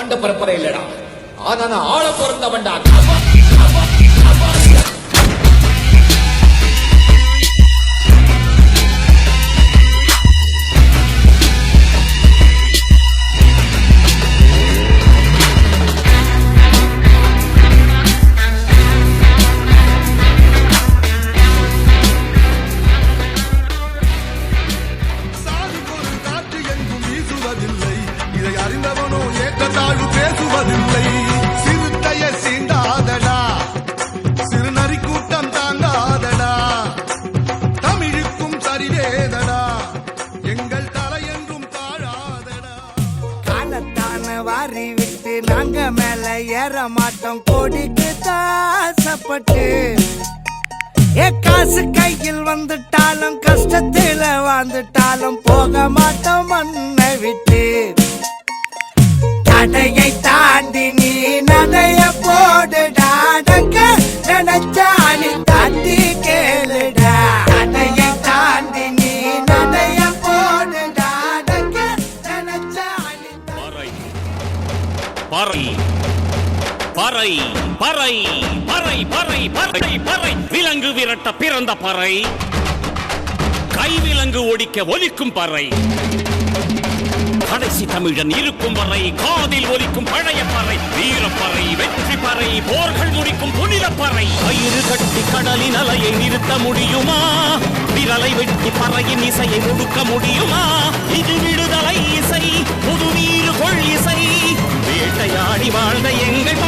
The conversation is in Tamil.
ஆண்ட பரப்பரை இல்லடா, ஆனா நான் ஆள பிறந்தவன்டா. அறிந்தவனோ ஏற்றத்தாழ்வு பேசுவதில்லை. சிறுத்தைய சீண்டாதடா, சிறுநரி கூட்டம் தாங்காதடா, தமிழுக்கும் சரிவேதடா, எங்கள் தலையென்றும் தாழாதடா. காலத்தான வாரி விட்டு நாங்க மேல ஏற மாட்டோம், கொடிக்கு தாசப்பட்டு. காசு கையில் வந்துட்டாலும் கஷ்டத்துல வாழ்ந்துட்டாலும் போக மாட்டோம் மண்ணை விட்டு. தடையை தாண்டி நீ நடைய போடுடா, நினைச்சாணி தாண்டி கேளுடா. தடையை தாண்டி நீ நடைய போடுடா, நினைச்சாணி. பறை பறை பறை பறை பறை பறை பறை விலங்கு விரட்ட பிறந்த பறை, கைவிலங்கு ஒடிக்க ஒலிக்கும் பறை, கடைசி தமிழன் இருக்கும் வரை காதில் ஒலிக்கும் பழைய பறை, வீரப்பறை வெற்றி பறை, போர்கள் முடிக்கும் புனித பறை. கயிறு கட்டி கடலின் அலையை நிறுத்த முடியுமா? விரலை வெட்டி பறையின் இசையை முடுக்க முடியுமா? இது விடுதலை இசை, புது வீறு கொள் இசை, வேட்டையாடி வாழ்ந்த எங்கள்